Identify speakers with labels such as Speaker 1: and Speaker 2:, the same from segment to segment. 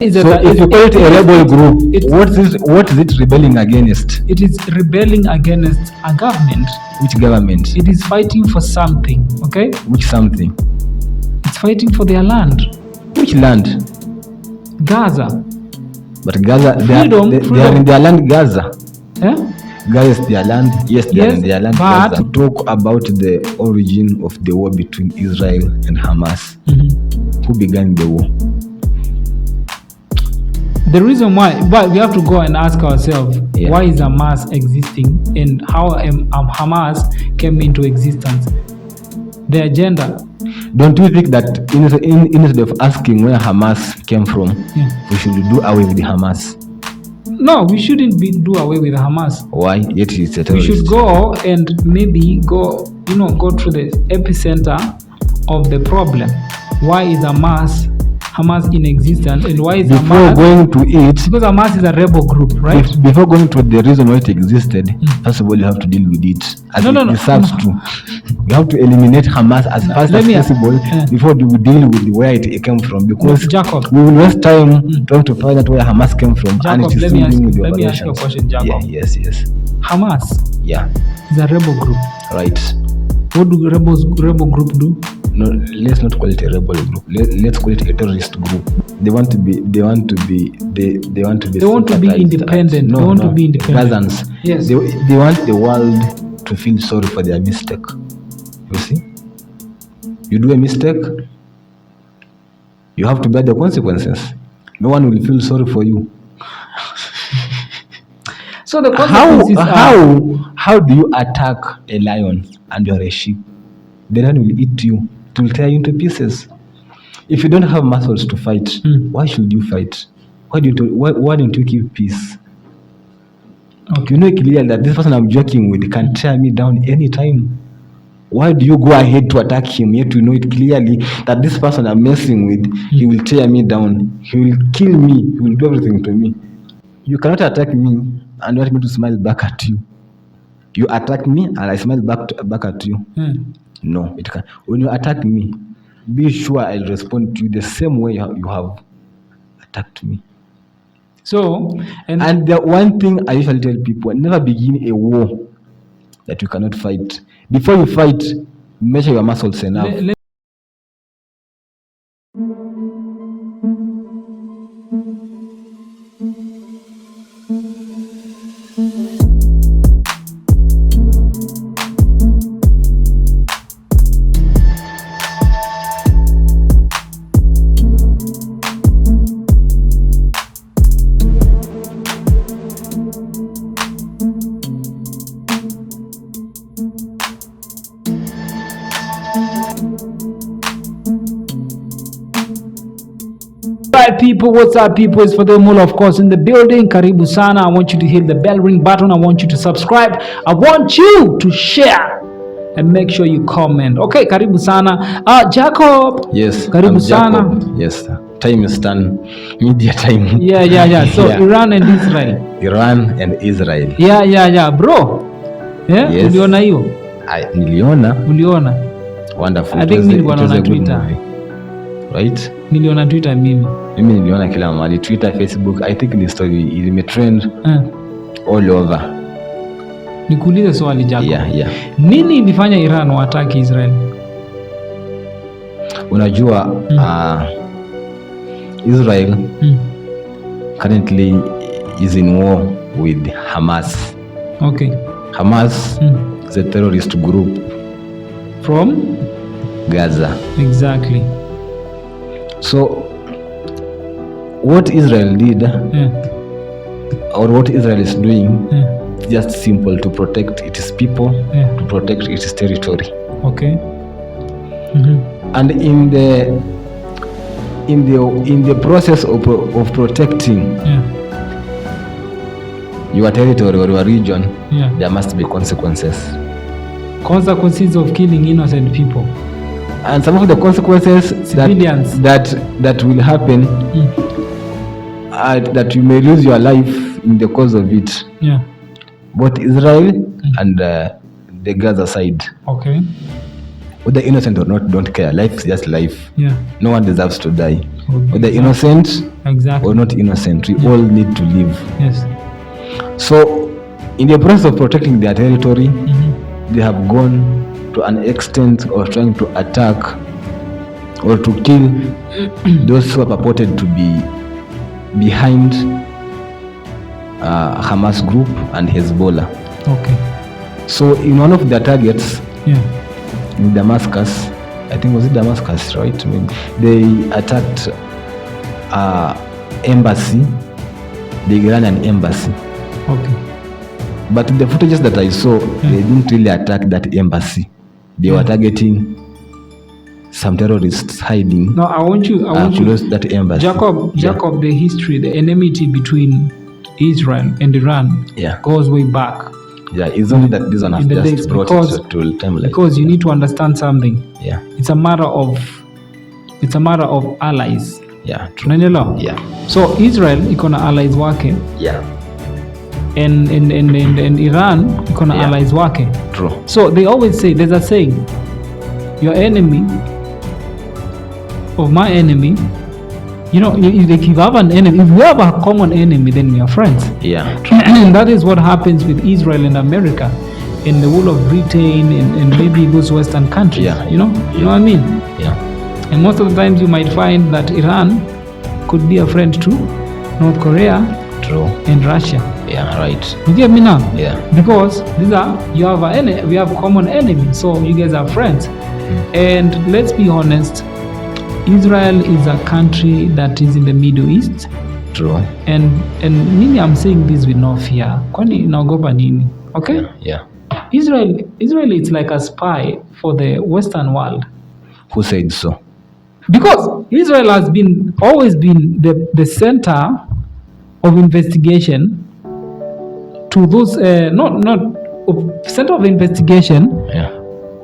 Speaker 1: If you call it a rebel group, what is it rebelling against?
Speaker 2: It is rebelling against a government.
Speaker 1: Which government?
Speaker 2: It is fighting for something, okay?
Speaker 1: Which something?
Speaker 2: It's fighting for their land.
Speaker 1: Which land?
Speaker 2: Gaza.
Speaker 1: But Gaza, they are in their land, Gaza.
Speaker 2: Yeah?
Speaker 1: Gaza is their land. Yes, they are in their land,
Speaker 2: but
Speaker 1: Gaza. To talk about the origin of the war between Israel and Hamas. Who began the war?
Speaker 2: The reason why, but we have to go and ask ourselves, why is Hamas existing and how Hamas came into existence? The agenda.
Speaker 1: Don't you think that instead of asking where Hamas came from, we should do away with the Hamas?
Speaker 2: No, we shouldn't do away with Hamas.
Speaker 1: Why? Yet it's a terrorist.
Speaker 2: We should go and maybe go through the epicenter of the problem. Why is Hamas in existence, and why is
Speaker 1: Hamas going to it?
Speaker 2: Because Hamas is a rebel group, right?
Speaker 1: Before going to the reason why it existed, first of all, you have to deal with it as it deserves to. You have to eliminate Hamas as fast as possible before you deal with where it came from. Because
Speaker 2: Jacob,
Speaker 1: we will waste time trying to find out where Hamas came from.
Speaker 2: Jacob,
Speaker 1: and it is
Speaker 2: let me ask you a question, Jacob.
Speaker 1: Yes.
Speaker 2: Hamas is a rebel group.
Speaker 1: Right.
Speaker 2: What do rebel group do?
Speaker 1: No, let's not call it a rebel group. Let's call it a terrorist group. They want to be independent.
Speaker 2: They want to be independent.
Speaker 1: Gazans.
Speaker 2: Yes.
Speaker 1: They want the world to feel sorry for their mistake. You see? You do a mistake, you have to bear the consequences. No one will feel sorry for you.
Speaker 2: So the consequences
Speaker 1: how do you attack a lion and you're a sheep? The lion will eat you. It will tear you into pieces. If you don't have muscles to fight, why should you fight? Why don't you keep peace?
Speaker 2: Okay.
Speaker 1: You know clearly that this person I'm joking with can tear me down anytime. Why do you go ahead to attack him, yet you know it clearly that this person I'm messing with, he will tear me down, he will kill me, he will do everything to me. You cannot attack me and want me to smile back at you. You attack me and I smile back at you. No, it can't. When you attack me, be sure I'll respond to you the same way you have attacked me.
Speaker 2: So,
Speaker 1: and the one thing I usually tell people, never begin a war that you cannot fight. Before you fight, measure your muscles enough.
Speaker 2: People, what's up people? It's for them all, of course, in the building. Karibu sana. I want you to hit the bell ring button. I want you to subscribe. I want you to share and make sure you comment. Okay, karibu sana. Jacob.
Speaker 1: Yes.
Speaker 2: Karibu sana.
Speaker 1: Yes. Time is done. Media time.
Speaker 2: Yeah. So yeah. Iran and Israel. Yeah. Bro. Yeah.
Speaker 1: Yes.
Speaker 2: Uliona hiyo? Uliona?
Speaker 1: Wonderful.
Speaker 2: I think nilikuwa naona Twitter.
Speaker 1: Right?
Speaker 2: Niliona Twitter mimi
Speaker 1: niliona kila mahali, Twitter, Facebook. I think the story imetrend all over.
Speaker 2: Nikuulize swali Jacob.
Speaker 1: Yeah.
Speaker 2: Nini ilifanya Iran waataki Israel?
Speaker 1: Unajua Israel currently is in war with Hamas.
Speaker 2: Okay.
Speaker 1: Hamas is a terrorist group
Speaker 2: from
Speaker 1: Gaza.
Speaker 2: Exactly.
Speaker 1: So what Israel did or what Israel is doing is just simple: to protect its people, to protect its territory.
Speaker 2: Okay.
Speaker 1: And in the process of protecting your territory or your region, there must be consequences
Speaker 2: of killing innocent people.
Speaker 1: And some of the consequences
Speaker 2: civilians
Speaker 1: that will happen that you may lose your life in the cause of it. Both Israel and the Gaza side.
Speaker 2: Okay.
Speaker 1: Whether innocent or not, don't care. Life is just life.
Speaker 2: Yeah.
Speaker 1: No one deserves to die.
Speaker 2: Okay.
Speaker 1: Whether innocent
Speaker 2: Exactly.
Speaker 1: or not innocent, we all need to live.
Speaker 2: Yes.
Speaker 1: So, in the process of protecting their territory,
Speaker 2: Mm-hmm.
Speaker 1: they have gone to an extent of trying to attack or to kill those who are purported to be behind Hamas group and Hezbollah.
Speaker 2: Okay.
Speaker 1: So, in one of their targets,
Speaker 2: Yeah.
Speaker 1: in Damascus, I think was it Damascus, right? I mean, they attacked embassy, the Iranian embassy.
Speaker 2: Okay.
Speaker 1: But the footages that I saw, they didn't really attack that embassy. They were targeting some terrorists hiding
Speaker 2: Now I want you
Speaker 1: close that embassy.
Speaker 2: Jacob, the history, the enmity between Israel and Iran goes way back.
Speaker 1: Yeah, it's only that this one has just
Speaker 2: days,
Speaker 1: brought it to a time like
Speaker 2: because you need to understand something.
Speaker 1: Yeah.
Speaker 2: It's a matter of allies.
Speaker 1: Yeah, true.
Speaker 2: Unanielewa?
Speaker 1: Yeah.
Speaker 2: So Israel iko na allies wake.
Speaker 1: Yeah.
Speaker 2: And Iran iko na allies wake.
Speaker 1: True.
Speaker 2: So they always say, there's a saying, your enemy of my enemy, like if you have an enemy, if we have a common enemy, then we are friends.
Speaker 1: Yeah.
Speaker 2: And that is what happens with Israel and America, and the whole of Britain and maybe those Western countries.
Speaker 1: Yeah.
Speaker 2: You know what I mean?
Speaker 1: Yeah.
Speaker 2: And most of the times you might find that Iran could be a friend to North Korea.
Speaker 1: True.
Speaker 2: And Russia.
Speaker 1: Yeah, right.
Speaker 2: You get me now?
Speaker 1: Yeah.
Speaker 2: Because we have common enemies, so you guys are friends. And let's be honest, Israel is a country that is in the Middle East.
Speaker 1: True.
Speaker 2: And mimi, I'm saying this with no fear. Kwani naogopa nini? Okay?
Speaker 1: Yeah.
Speaker 2: Israel is like a spy for the Western world.
Speaker 1: Who said so?
Speaker 2: Because Israel has always been the center of investigation to those center of investigation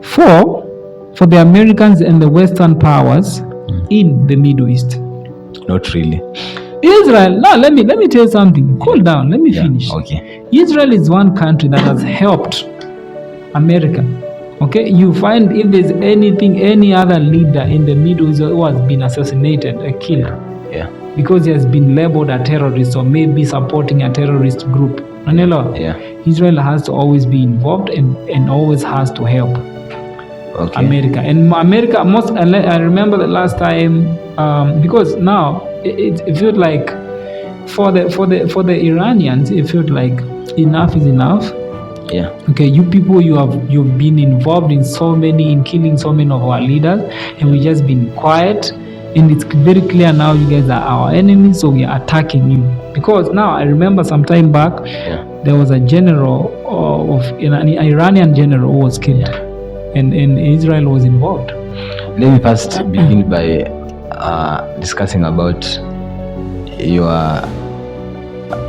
Speaker 2: for the Americans and the Western powers in the Middle East.
Speaker 1: Not really.
Speaker 2: Israel, now let me tell you something. Cool down, let me finish.
Speaker 1: Okay.
Speaker 2: Israel is one country that has helped America. Okay, you find if there's any other leader in the Middle East who has been assassinated or killed, because he has been labeled a terrorist or maybe supporting a terrorist group, Israel has to always be involved and always has to help America. And America, I remember the last time, because now it felt like for the Iranians, it felt like enough is enough.
Speaker 1: Yeah.
Speaker 2: Okay, you people, you've been involved in killing so many of our leaders, and we've just been quiet. And it's very clear now you guys are our enemies, so we are attacking you. Because now I remember some time back, there was a general an Iranian general who was killed, and Israel was involved.
Speaker 1: Let me first begin by discussing about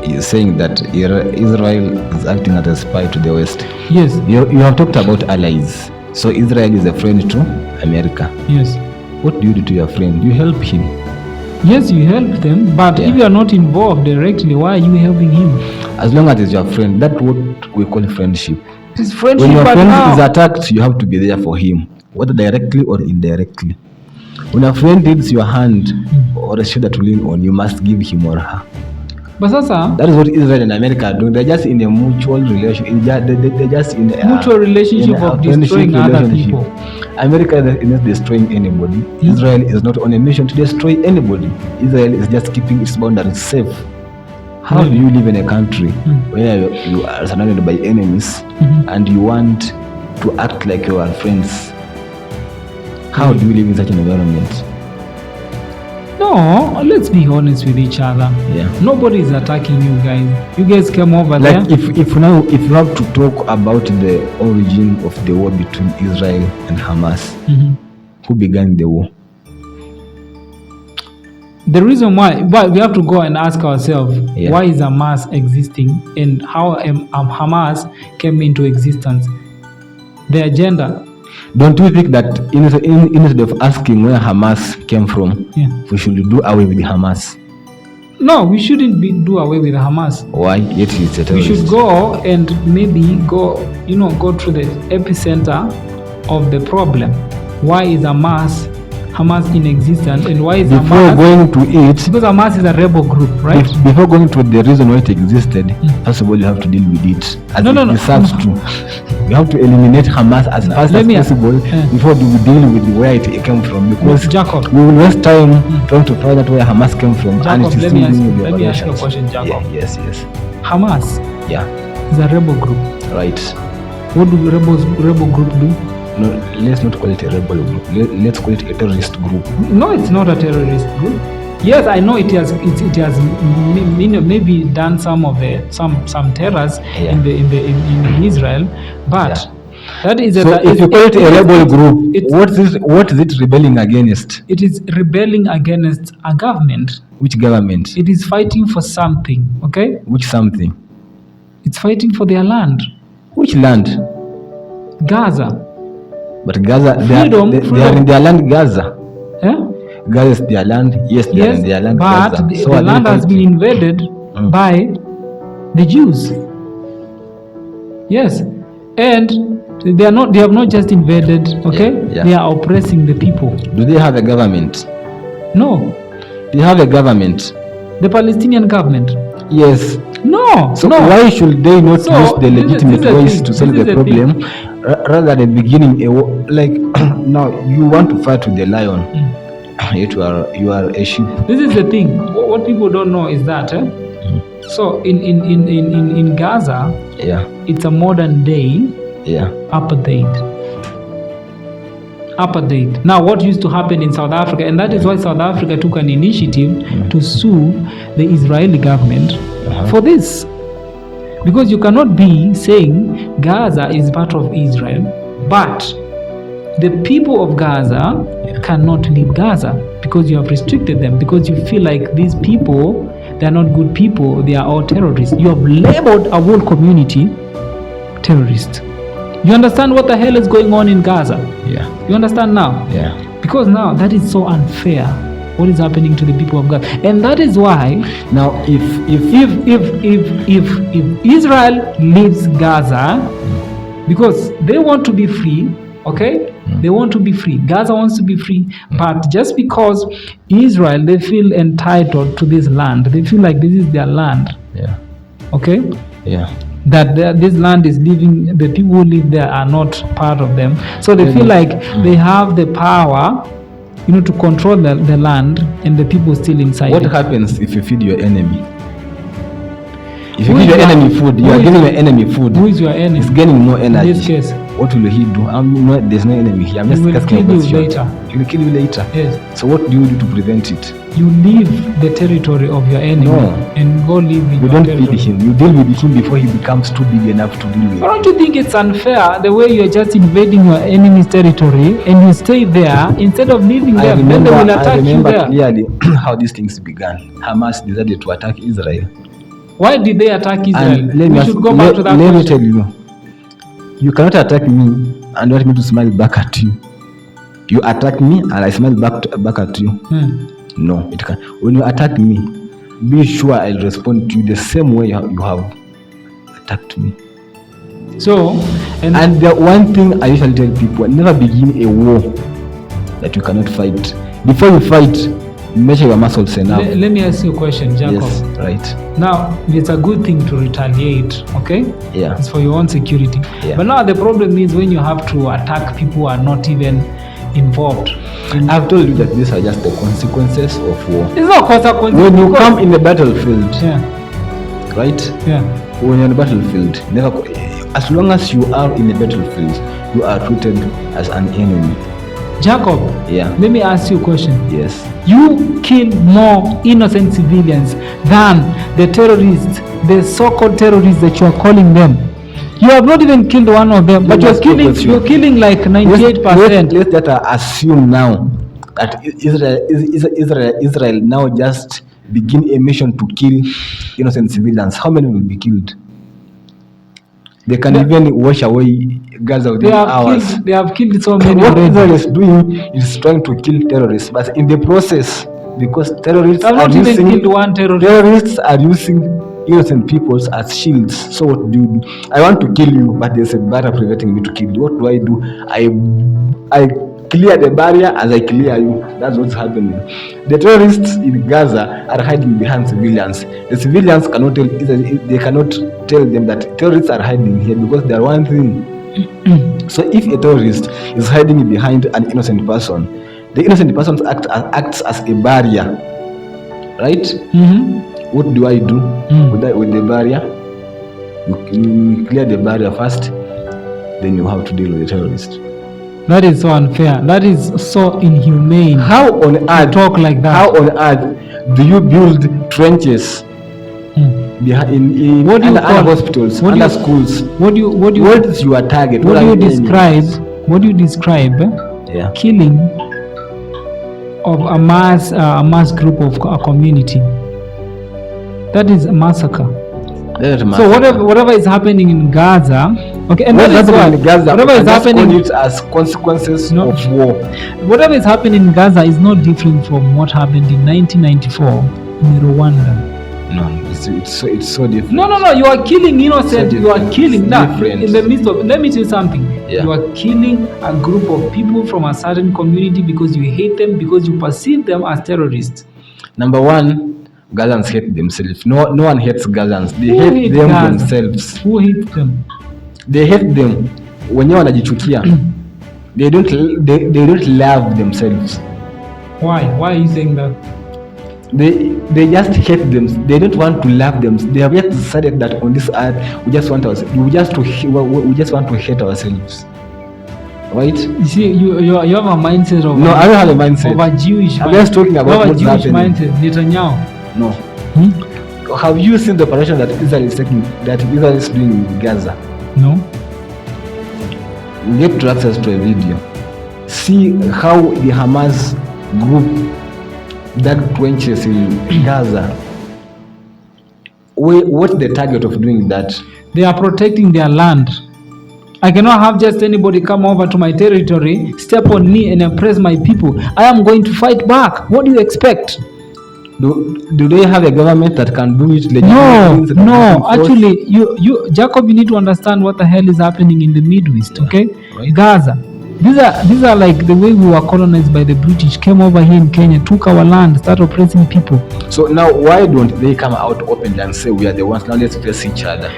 Speaker 1: you're saying that Israel is acting as a spy to the West.
Speaker 2: Yes.
Speaker 1: You have talked about allies. So Israel is a friend to America.
Speaker 2: Yes.
Speaker 1: What do you do to your friend? You help him.
Speaker 2: Yes, you help them, but if you are not involved directly, why are you helping him?
Speaker 1: As long as it's your friend, that's what we call friendship.
Speaker 2: It's friendship.
Speaker 1: When your friend is attacked, you have to be there for him, whether directly or indirectly. When a friend needs your hand or a shoulder to lean on, you must give him or her.
Speaker 2: But sasa,
Speaker 1: that is what Israel and America are doing. They're just in a mutual relationship. They're just in a
Speaker 2: mutual relationship of destroying other people.
Speaker 1: America is not destroying anybody. Israel is not on a mission to destroy anybody. Israel is just keeping its boundaries safe. How do you live in a country where you are surrounded by enemies and you want to act like you are friends? How do you live in such an environment?
Speaker 2: No, let's be honest with each other.
Speaker 1: Yeah.
Speaker 2: Nobody is attacking you guys. You guys came over there.
Speaker 1: Like if you have to talk about the origin of the war between Israel and Hamas, who began the war?
Speaker 2: The reason why we have to go and ask ourselves, why is Hamas existing and how Hamas came into existence? The agenda.
Speaker 1: Don't you think that instead of asking where Hamas came from, we should do away with Hamas?
Speaker 2: No, we shouldn't do away with Hamas.
Speaker 1: Why? Yet it's a terrorist.
Speaker 2: We should go and maybe go through the epicenter of the problem. why is Hamas in existence, and why is
Speaker 1: Before
Speaker 2: Hamas
Speaker 1: going to it,
Speaker 2: because Hamas is a rebel group, right?
Speaker 1: Before going to the reason why it existed, first of all, you have to deal with it as it deserves to. You have to eliminate Hamas as fast as possible before you deal with where it came from, because
Speaker 2: Jacob,
Speaker 1: we will waste time trying to find out where Hamas came from.
Speaker 2: Jacob,
Speaker 1: and it is
Speaker 2: let me ask you a question, Jacob.
Speaker 1: Yeah, yes.
Speaker 2: Hamas
Speaker 1: Yeah.
Speaker 2: is a rebel group.
Speaker 1: Right.
Speaker 2: What do rebel group do?
Speaker 1: No, let's not call it a rebel group. Let's call it a terrorist group.
Speaker 2: No, it's not a terrorist group. Yes, I know it has maybe done some terrors in Israel, but that is
Speaker 1: so if you call it a rebel group, what is it rebelling against?
Speaker 2: It is rebelling against a government.
Speaker 1: Which government?
Speaker 2: It is fighting for something. Okay.
Speaker 1: Which something?
Speaker 2: It's fighting for their land.
Speaker 1: Which land?
Speaker 2: Gaza.
Speaker 1: But Gaza, they are in their land, Gaza.
Speaker 2: Yeah?
Speaker 1: Gaza is their land. Yes, they are in their land,
Speaker 2: but
Speaker 1: Gaza.
Speaker 2: The land has been invaded by the Jews. Yes, and they have not just invaded. Okay, they are oppressing the people.
Speaker 1: Do they have a government?
Speaker 2: No.
Speaker 1: They have a government.
Speaker 2: The Palestinian government.
Speaker 1: Yes.
Speaker 2: No.
Speaker 1: So why should they not use the legitimate ways to solve the problem? Rather than beginning like now you want to fight with the lion, yet you are a sheep.
Speaker 2: This is the thing. What people don't know is that so in Gaza, it's a modern day apartheid. Now, what used to happen in South Africa, and that is why South Africa took an initiative to sue the Israeli government for this. Because you cannot be saying Gaza is part of Israel, but the people of Gaza cannot leave Gaza because you have restricted them, because you feel like these people, they are not good people, they are all terrorists. You have labeled a whole community terrorist. You understand what the hell is going on in Gaza?
Speaker 1: Yeah.
Speaker 2: You understand now?
Speaker 1: Yeah.
Speaker 2: Because now that is so unfair. What is happening to the people of Gaza? And that is why
Speaker 1: now if
Speaker 2: Israel leaves Gaza because they want to be free, okay? They want to be free. Gaza wants to be free, but just because Israel, they feel entitled to this land, they feel like this is their land.
Speaker 1: Yeah.
Speaker 2: Okay?
Speaker 1: Yeah.
Speaker 2: That this land is living, the people who live there are not part of them. So they feel like they have the power, to control the land and the people still inside.
Speaker 1: What happens if you feed your enemy? If you give your enemy food, you are giving your enemy food.
Speaker 2: Who is your enemy?
Speaker 1: He's getting more energy.
Speaker 2: In this case,
Speaker 1: what will he do? There's no enemy here. I'm just asking a question. He will kill you later.
Speaker 2: Yes.
Speaker 1: So what do you do to prevent it?
Speaker 2: You leave the territory of your enemy and go live in
Speaker 1: you don't feed him. You deal with him before he becomes too big enough to deal with.
Speaker 2: But don't you think it's unfair the way you're just invading your enemy's territory and you stay there instead of leaving them? Then they will attack you there.
Speaker 1: I remember clearly how these things began. Hamas decided to attack Israel.
Speaker 2: Why did they attack Israel?
Speaker 1: We should go back to that question. Let me tell you. You cannot attack me and want me to smile back at you. You attack me and I smile back at you. No, it can't. When you attack me, be sure I'll respond to you the same way you have attacked me.
Speaker 2: So,
Speaker 1: and the one thing I usually tell people, never begin a war that you cannot fight. Before you fight, measure your muscles enough.
Speaker 2: Let me ask you a question, Jacob.
Speaker 1: Yes, right.
Speaker 2: Now, it's a good thing to retaliate, okay?
Speaker 1: Yeah.
Speaker 2: It's for your own security.
Speaker 1: Yeah.
Speaker 2: But now the problem is when you have to attack people who are not even involved.
Speaker 1: I've told you that these are just the consequences of war.
Speaker 2: It's not consequences.
Speaker 1: When you come in the battlefield, right?
Speaker 2: Yeah.
Speaker 1: When you're in the battlefield, as long as you are in the battlefield, you are treated as an enemy.
Speaker 2: Jacob, let me ask you a question.
Speaker 1: Yes.
Speaker 2: You kill more innocent civilians than the terrorists, the so-called terrorists that you are calling them. You have not even killed one of them, but you're killing like 98%.
Speaker 1: Let's just assume now that Israel now just begin a mission to kill innocent civilians. How many will be killed? They can even wash away Gaza within hours.
Speaker 2: They have killed so many.
Speaker 1: What Israel is doing is trying to kill terrorists, but in the process, because terrorists are using innocent people as shields. So what do you do? I want to kill you, but there's a barrier preventing me to kill you. What do? I clear the barrier as I clear you. That's what's happening. The terrorists in Gaza are hiding behind civilians. The civilians cannot tell, they cannot tell them that terrorists are hiding here because they are one thing. So if a terrorist is hiding behind an innocent person, the innocent person acts as a barrier, right? What do I do with the barrier? You clear the barrier first, then you have to deal with the terrorist.
Speaker 2: That is so unfair. That is so inhumane.
Speaker 1: How on earth
Speaker 2: talk like that?
Speaker 1: How on earth do you build trenches in under hospitals, under schools? What is your target?
Speaker 2: What do you describe? What do you describe? Killing of a mass group of a community. That is a massacre. So whatever is happening in Gaza, okay, and that is what whatever is happening
Speaker 1: it as consequences of war.
Speaker 2: Whatever is happening in Gaza is not different from what happened in 1994 in Rwanda.
Speaker 1: No, it's so different.
Speaker 2: No. You are killing innocent.
Speaker 1: So
Speaker 2: you are killing that in the midst of. Let me tell you something.
Speaker 1: Yeah.
Speaker 2: You are killing a group of people from a certain community because you hate them, because you perceive them as terrorists.
Speaker 1: Number one, Gazans hate themselves. No one hates Gazans. They hate them themselves.
Speaker 2: Who hates them?
Speaker 1: They hate them. Wenyewe wanajichukia. They don't love themselves.
Speaker 2: Why? Why are you saying that?
Speaker 1: They just hate them. They don't want to love them. They have just decided that on this earth we just want to hate ourselves. Right?
Speaker 2: You see, you have a mindset of.
Speaker 1: No, I don't have a mindset.
Speaker 2: Of a Jewish.
Speaker 1: I'm just talking about what's happening.
Speaker 2: Mindset. Netanyahu.
Speaker 1: No. Have you seen the operation that Israel is taking? That Israel is doing in Gaza?
Speaker 2: No.
Speaker 1: Get to access to a video. See how the Hamas group dug trenches in Gaza. What's the target of doing that?
Speaker 2: They are protecting their land. I cannot have just anybody come over to my territory, step on me and oppress my people. I am going to fight back. What do you expect?
Speaker 1: Do they have a government that can do it?
Speaker 2: No. Actually, you Jacob, you need to understand what the hell is happening in the Middle East. Okay, right. Gaza. These are like the way we were colonized by the British. Came over here in Kenya, took our land, started oppressing people.
Speaker 1: So now, why don't they come out openly and say we are the ones? Now let's face each other.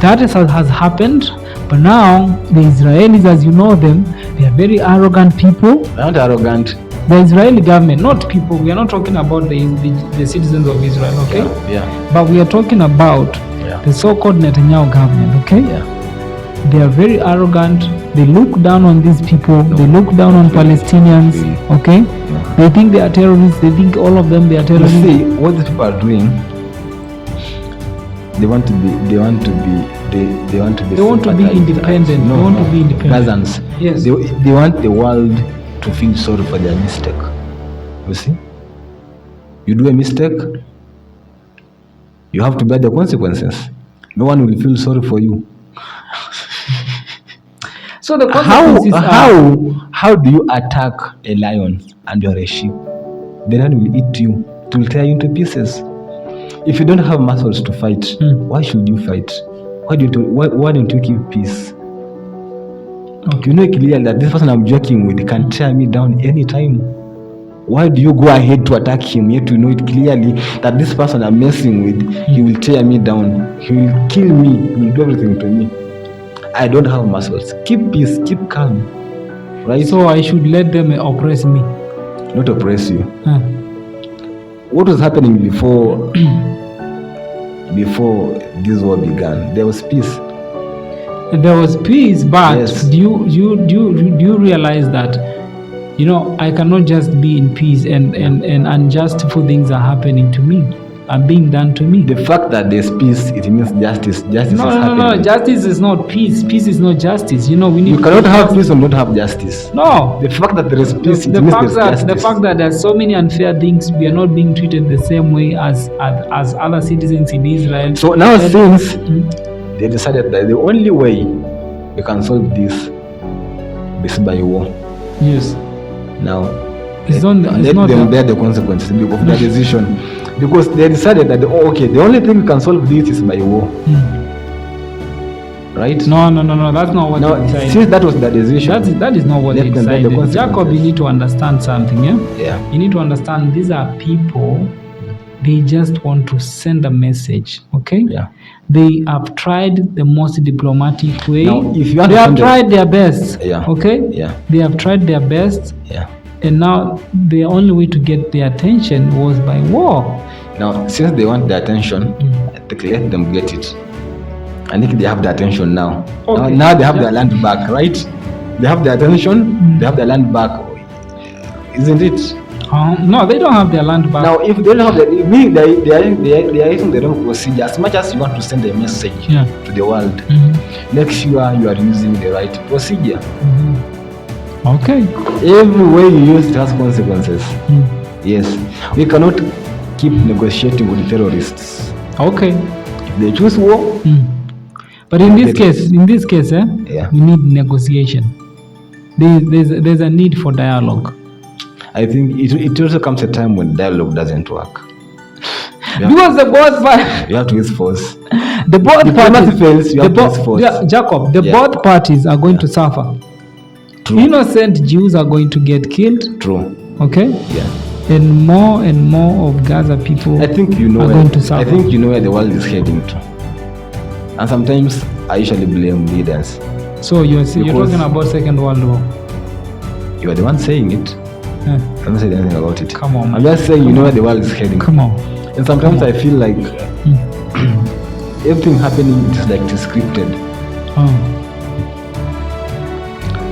Speaker 2: That has happened, but now the Israelis, as you know them, they are very arrogant people.
Speaker 1: They're not arrogant.
Speaker 2: The Israeli government, not people. We are not talking about the citizens of Israel, okay?
Speaker 1: Yeah.
Speaker 2: But we are talking about the so-called Netanyahu government, okay?
Speaker 1: Yeah.
Speaker 2: They are very arrogant. They look down on these people. They look down on Palestinians, okay? They think they are terrorists. They think all of them they are terrorists.
Speaker 1: You see, what these people are doing, they want to be independent.
Speaker 2: They want to be independent.
Speaker 1: Gazans.
Speaker 2: Yes.
Speaker 1: They want the world to feel sorry for their mistake. You see? You do a mistake, you have to bear the consequences. No one will feel sorry for you.
Speaker 2: So the consequences
Speaker 1: how do you attack a lion and you're a sheep? The lion will eat you. It will tear you into pieces. If you don't have muscles to fight, why should you fight? Why don't you keep peace? Okay. You know clearly that this person I'm joking with can tear me down anytime. Why do you go ahead to attack him, yet you know it clearly that this person I'm messing with, he will tear me down, he will kill me, he will do everything to me. I don't have muscles. Keep peace, keep calm. Right?
Speaker 2: So I should let them oppress me.
Speaker 1: Not oppress you. What was happening before this war began? There was peace.
Speaker 2: There was peace, but
Speaker 1: yes.
Speaker 2: do you realize that, you know, I cannot just be in peace and unjustful things are happening to me, are being done to me.
Speaker 1: The fact that there's peace, it means justice. Justice is happening.
Speaker 2: No. Justice is not peace. Peace is not justice. You know, we need.
Speaker 1: You cannot have peace and not have justice.
Speaker 2: No.
Speaker 1: The fact that there is peace, it means there's justice.
Speaker 2: The fact that there's so many unfair things, we are not being treated the same way as other citizens in Israel.
Speaker 1: So now since they decided that the only way we can solve this is by war.
Speaker 2: Yes.
Speaker 1: Now,
Speaker 2: let
Speaker 1: them bear the consequences of their decision. Because they decided that, the only thing we can solve this is by war. right?
Speaker 2: No. That's not what
Speaker 1: Now,
Speaker 2: they decided.
Speaker 1: since that was the decision,
Speaker 2: That is not what they
Speaker 1: let them bear the
Speaker 2: decided. Jacob,
Speaker 1: consequences.
Speaker 2: you need to understand something.
Speaker 1: Yeah.
Speaker 2: You need to understand these are people. They just want to send a message. Okay.
Speaker 1: Yeah.
Speaker 2: They have tried the most diplomatic way.
Speaker 1: Now, if you want
Speaker 2: they
Speaker 1: to
Speaker 2: have
Speaker 1: send
Speaker 2: tried their best.
Speaker 1: Yeah.
Speaker 2: Okay.
Speaker 1: Yeah.
Speaker 2: They have tried their best.
Speaker 1: Yeah.
Speaker 2: And now the only way to get their attention was by war.
Speaker 1: Now, since they want the attention, I think let them get it. I think they have the attention now.
Speaker 2: Okay.
Speaker 1: Now they have their land back, right? They have the attention, they have the land back, isn't it?
Speaker 2: No, they don't have their land back.
Speaker 1: Now, if they don't have they are using the wrong procedure. As much as you want to send a message to the world, make sure you are using the right procedure.
Speaker 2: Okay.
Speaker 1: Every way you use it has consequences. Yes, we cannot keep negotiating with terrorists.
Speaker 2: Okay.
Speaker 1: If they choose war.
Speaker 2: But in this case,
Speaker 1: Yeah.
Speaker 2: we need negotiation. There's a need for dialogue.
Speaker 1: I think it also comes a time when dialogue doesn't work.
Speaker 2: Because the both parties,
Speaker 1: you have to use force.
Speaker 2: The both parties
Speaker 1: fails, you have to use force.
Speaker 2: Jacob, both parties are going to suffer.
Speaker 1: True.
Speaker 2: Innocent Jews are going to get killed.
Speaker 1: True.
Speaker 2: Okay.
Speaker 1: Yeah.
Speaker 2: And more of Gaza people
Speaker 1: I think you know
Speaker 2: are going to suffer.
Speaker 1: I think you know where the world is heading to. And sometimes I usually blame leaders.
Speaker 2: So you're talking about Second World War.
Speaker 1: You are the one saying it.
Speaker 2: Yeah.
Speaker 1: I haven't said anything about it.
Speaker 2: Come on, man.
Speaker 1: I'm just saying you know where the world is heading.
Speaker 2: Come on.
Speaker 1: And sometimes I feel like everything happening is like it is scripted.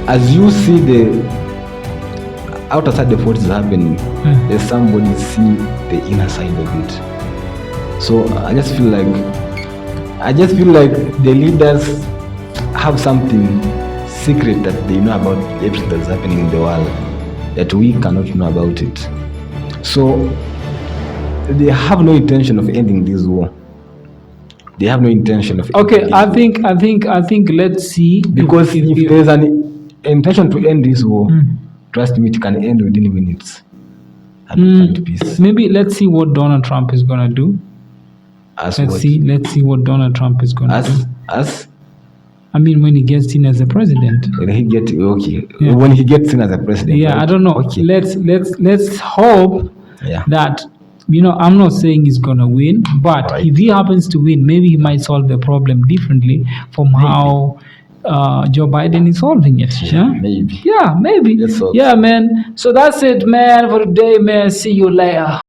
Speaker 1: As you see the outer side of what is happening, there's somebody see the inner side of it. So I just feel like the leaders have something secret that they know about everything that's happening in the world that we cannot know about it. So they have no intention of ending this war. They have no intention of ending
Speaker 2: I think let's see,
Speaker 1: because if there's an intention to end this war, trust me, it can end within minutes. And peace.
Speaker 2: Maybe let's see what Donald Trump is gonna do. Let's see what Donald Trump is gonna do. I mean, when he gets in as a president.
Speaker 1: When he gets in as a president.
Speaker 2: Yeah, right? I don't know. Okay. Let's hope that, I'm not saying he's gonna win, but if he happens to win, maybe he might solve the problem differently from how Joe Biden is solving it.
Speaker 1: Maybe.
Speaker 2: Yeah, maybe. Yeah, man. So that's it, man, for today, man. See you later.